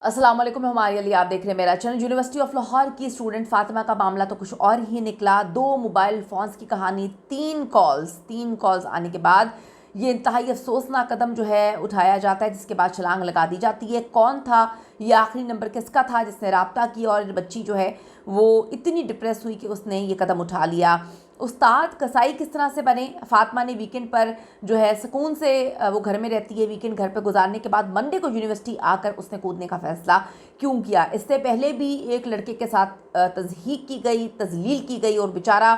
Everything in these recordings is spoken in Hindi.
अस्सलाम वालेकुम, हमारे लिए आप देख रहे हैं मेरा चैनल। यूनिवर्सिटी ऑफ लाहौर की स्टूडेंट फातिमा का मामला तो कुछ और ही निकला। 2 मोबाइल फ़ोन्स की कहानी, 3 कॉल्स आने के बाद ये इंतहाई अफसोसनाक कदम जो है उठाया जाता है, जिसके बाद छलांग लगा दी जाती है। कौन था ये, आखिरी नंबर किसका था जिसने रब्ता किया और बच्ची जो है वो इतनी डिप्रेस हुई कि उसने ये कदम उठा लिया। उस्ताद कसाई किस तरह से बने। फातिमा ने वीकेंड पर जो है सुकून से वो घर में रहती है, वीकेंड घर पर गुजारने के बाद मंडे को यूनिवर्सिटी आकर उसने कूदने का फ़ैसला क्यों किया। इससे पहले भी एक लड़के के साथ तज़हीक की गई, तज़लील की गई और बेचारा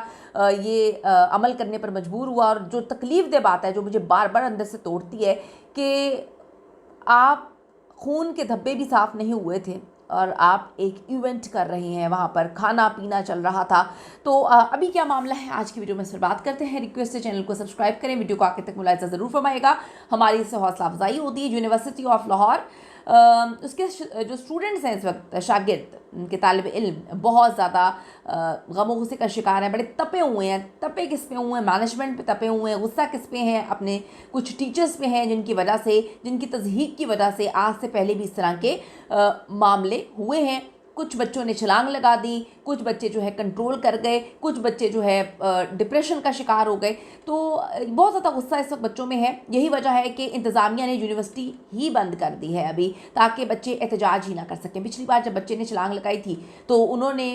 ये अमल करने पर मजबूर हुआ। और जो तकलीफ़ दे बात है, जो मुझे बार बार अंदर से तोड़ती है, कि आप खून के धब्बे भी साफ़ नहीं हुए थे और आप एक इवेंट कर रहे हैं, वहाँ पर खाना पीना चल रहा था। तो अभी क्या मामला है, आज की वीडियो में इस पर बात करते हैं। रिक्वेस्ट है चैनल को सब्सक्राइब करें, वीडियो को आगे तक मुलाहिज़ा ज़रूर फरमाइएगा, हमारी इससे हौसला अफजाई होती है। यूनिवर्सिटी ऑफ लाहौर उसके जो स्टूडेंट्स हैं इस वक्त, शागिर्द, उनके तालिब इल्म बहुत ज़्यादा गमो गुस्से का शिकार हैं, बड़े तपे हुए हैं। तपे किस पे हुए हैं? मैनेजमेंट पे तपे हुए हैं। गुस्सा किस पे हैं? अपने कुछ टीचर्स पे हैं, जिनकी वजह से, जिनकी तज़हीक की वजह से आज से पहले भी इस तरह के मामले हुए हैं। कुछ बच्चों ने छलांग लगा दी, कुछ बच्चे जो है कंट्रोल कर गए, कुछ बच्चे जो है डिप्रेशन का शिकार हो गए। तो बहुत ज़्यादा गुस्सा इस वक्त बच्चों में है। यही वजह है कि इंतज़ामिया ने यूनिवर्सिटी ही बंद कर दी है अभी, ताकि बच्चे एहतजाज ही ना कर सकें। पिछली बार जब बच्चे ने छलांग लगाई थी तो उन्होंने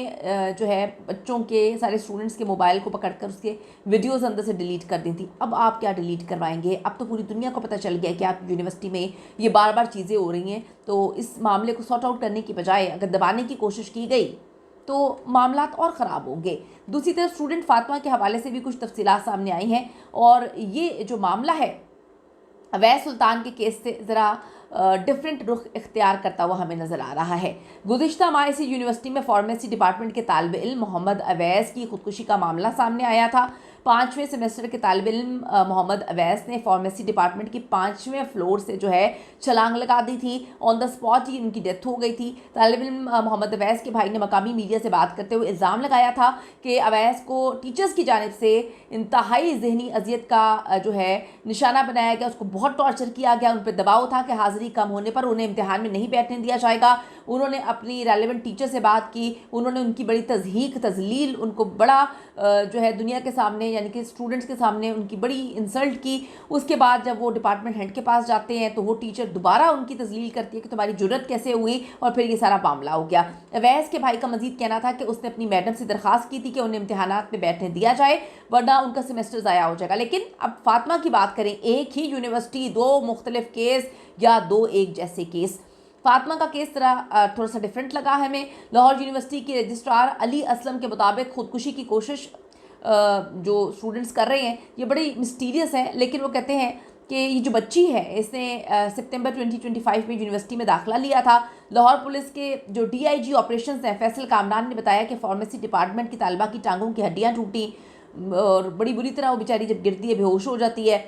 जो है बच्चों के, सारे स्टूडेंट्स के मोबाइल को पकड़कर उसके वीडियोज़ अंदर से डिलीट कर दी थी। अब आप क्या डिलीट करवाएंगे? अब तो पूरी दुनिया को पता चल गया कि आप यूनिवर्सिटी में ये बार बार चीज़ें हो रही हैं। तो इस मामले को सॉर्ट आउट करने की बजाय अगर दबाने की कोशिश की गई तो मामलात और ख़राब होंगे। दूसरी तरफ स्टूडेंट फातिमा के हवाले से भी कुछ तफसीलात सामने आई हैं और ये जो मामला है अवैस सुल्तान के केस से ज़रा डिफरेंट रुख इख्तियार करता हुआ हमें नज़र आ रहा है। गुज़िश्ता माह इसी यूनिवर्सिटी में फार्मेसी डिपार्टमेंट के तालिब इल्म मोहम्मद अवैस की खुदकुशी का मामला सामने आया था। 5वें सेमेस्टर के तालिब इल्म मोहम्मद अवैस ने फार्मेसी डिपार्टमेंट की 5वें फ्लोर से जो है छलांग लगा दी थी। ऑन द स्पॉट ही उनकी डेथ हो गई थी। तालिब इल्म मोहम्मद अवैस के भाई ने मकामी मीडिया से बात करते हुए इल्ज़ाम लगाया था कि अवैस को टीचर्स की जानिब से इंतहाई ज़हनी अजियत का जो है निशाना बनाया गया, उसको बहुत टॉर्चर किया गया। उन पर दबाव था कि हाज़िरी कम होने पर उन्हें इम्तिहान में नहीं बैठने दिया जाएगा। उन्होंने अपनी रेलेवेंट टीचर से बात की, उन्होंने उनकी बड़ी तज़हीक, तज़लील, उनको बड़ा जो है दुनिया के सामने, यानी कि स्टूडेंट्स के सामने उनकी बड़ी इंसल्ट की। उसके बाद जब वो डिपार्टमेंट हेड के पास जाते हैं तो वो टीचर दोबारा उनकी तज़लील करती है कि तुम्हारी जुर्रत कैसे हुई, और फिर ये सारा मामला हो गया। अवैस के भाई का मजीद कहना था कि उसने अपनी मैडम से दरख्वास्त की थी कि उन्हें इम्तिहानात में बैठने दिया जाए, वरना उनका सेमेस्टर ज़ाया हो जाएगा। लेकिन अब फातिमा की बात करें, एक ही यूनिवर्सिटी, 2 मुख्तलिफ केस या 2 एक जैसे केस। फातिमा का केस थोड़ा सा डिफरेंट लगा हमें। लाहौर यूनिवर्सिटी के रजिस्ट्रार अली असलम के मुताबिक खुदकुशी की कोशिश जो स्टूडेंट्स कर रहे हैं ये बड़ी मिस्टीरियस है, लेकिन वो कहते हैं कि ये जो बच्ची है इसने सितंबर 2025 में यूनिवर्सिटी में दाखिला लिया था। लाहौर पुलिस के जो DIG ऑपरेशंस हैं फैसल कामरान ने बताया कि फार्मेसी डिपार्टमेंट की तालिबा की टांगों की हड्डियाँ टूटी और बड़ी बुरी तरह वो बेचारी जब गिरती है बेहोश हो जाती है।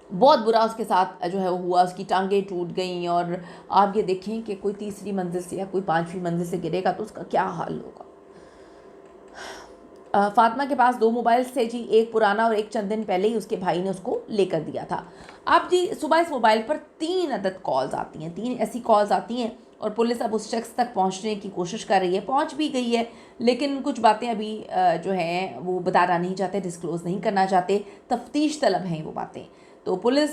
बहुत बुरा उसके साथ जो है वो हुआ, उसकी टांगें टूट गईं। और आप ये देखें कि कोई तीसरी मंजिल से या कोई 5वीं मंजिल से गिरेगा तो उसका क्या हाल होगा। फातिमा के पास 2 मोबाइल थे जी, एक पुराना और एक चंद दिन पहले ही उसके भाई ने उसको लेकर दिया था। अब जी सुबह इस मोबाइल पर 3 अदद कॉल्स आती हैं, 3 ऐसी कॉल्स आती हैं और पुलिस अब उस शख्स तक पहुंचने की कोशिश कर रही है, पहुंच भी गई है, लेकिन कुछ बातें अभी जो हैं वो बताना नहीं चाहते, डिस्क्लोज़ नहीं करना चाहते, तफ्तीश तलब हैं वो बातें। तो पुलिस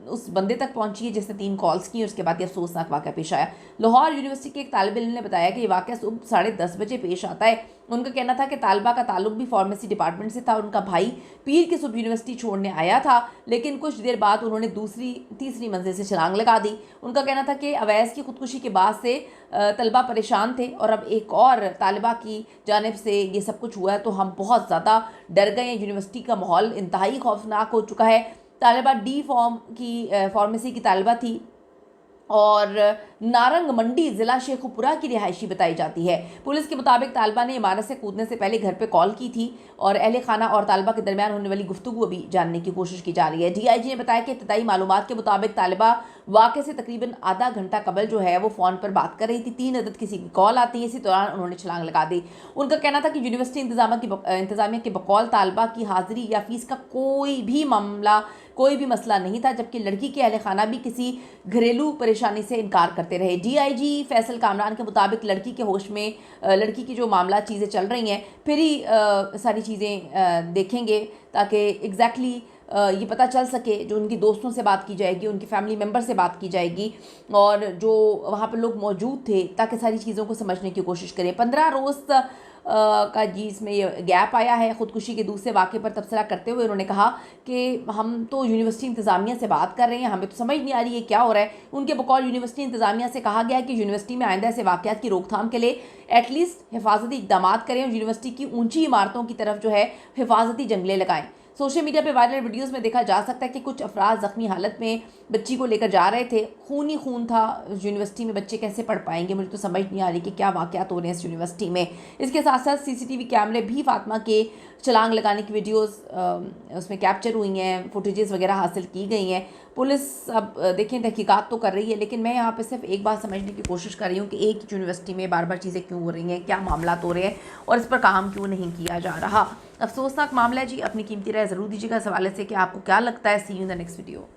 उस बंदे तक पहुंची है जिसने 3 कॉल्स की। उसके बाद यह अफसोसनाक वाक़या पेश आया। लाहौर यूनिवर्सिटी के एक तालिब इल्म ने बताया कि ये वाक़या सुबह 10:30 बजे पेश आता है। उनका कहना था कि तालिबा का ताल्लुक भी फार्मेसी डिपार्टमेंट से था और उनका भाई पीर की सुबह यूनिवर्सिटी छोड़ने आया था, लेकिन कुछ देर बाद उन्होंने तीसरी मंजिल से छलांग लगा दी। उनका कहना था कि अवैस की खुदकुशी के बाद से तलबा परेशान थे और अब एक और तालिबा की जानिब से ये सब कुछ हुआ है तो हम बहुत ज़्यादा डर गए हैं। यूनिवर्सिटी का माहौल इंतहाई खौफनाक हो चुका है। तालिबा D फॉर्म की फार्मेसी की तालिबा थी और नारंग मंडी ज़िला शेखुपुरा की रिहायशी बताई जाती है। पुलिस के मुताबिक तालिबा ने इमारत से कूदने से पहले घर पे कॉल की थी और अहले खाना और तालिबा के दरमियान होने वाली गुफ्तगू अभी जानने की कोशिश की जा रही है। DIG ने बताया कि इब्तदाई मालूमात के मुताबिक तालिबा वाक़े से तकरीबन आधा घंटा कबल जो है वो फ़ोन पर बात कर रही थी। 3 अदद किसी की कॉल आती है, इसी दौरान उन्होंने छलांग लगा दी। उनका कहना था कि यूनिवर्सिटी इंतज़ामिया के बकौल तालबा की हाज़िरी या फ़ीस का कोई भी मसला नहीं था, जबकि लड़की के अहले खाना भी किसी घरेलू परेशानी से इनकार करते रहे। डीआईजी फैसल कामरान के मुताबिक लड़की के होश में लड़की की जो मामला चीज़ें चल रही हैं, फिर ही सारी चीज़ें देखेंगे ताकि एग्जैक्टली ये पता चल सके। जो उनकी दोस्तों से बात की जाएगी, उनकी फैमिली मेम्बर से बात की जाएगी और जो वहाँ पर लोग मौजूद थे, ताकि सारी चीज़ों को समझने की कोशिश करें। 15 रोज़ का जी इसमें ये गैप आया है। ख़ुदकुशी के दूसरे वाक़े पर तबसरा करते हुए उन्होंने कहा कि हम तो यूनिवर्सिटी इंतज़ामिया से बात कर रहे हैं, हमें तो समझ नहीं आ रही है क्या हो रहा है। उनके बकौल यूनिवर्सिटी इंतज़ामिया से कहा गया है कि यूनिवर्सिटी में आइंदा ऐसे वाक़यात की रोकथाम के लिए एटलीस्ट हिफाजती इक़दाम करें और यूनिवर्सिटी की ऊंची इमारतों की तरफ जो है हिफाजती जंगले लगाएं। सोशल मीडिया पे वायरल वीडियोस में देखा जा सकता है कि कुछ अफराद ज़ख्मी हालत में बच्ची को लेकर जा रहे थे। खून ही खून था। यूनिवर्सिटी में बच्चे कैसे पढ़ पाएंगे, मुझे तो समझ नहीं आ रही कि क्या वाक़यात हो रहे हैं इस यूनिवर्सिटी में। इसके साथ साथ सीसीटीवी कैमरे भी फातिमा के छलांग लगाने की वीडियोस उसमें कैप्चर हुई हैं, फुटेजेस वगैरह हासिल की गई हैं। पुलिस अब देखें तहकीकात तो कर रही है, लेकिन मैं यहाँ पे सिर्फ एक बात समझने की कोशिश कर रही हूँ कि एक ही यूनिवर्सिटी में बार बार चीज़ें क्यों हो रही हैं, क्या मामला हो रहे हैं और इस पर काम क्यों नहीं किया जा रहा। अफसोसनाक मामला है जी। अपनी कीमती राय ज़रूर दीजिएगा इस हवाले से कि आपको क्या लगता है। See you in the next video.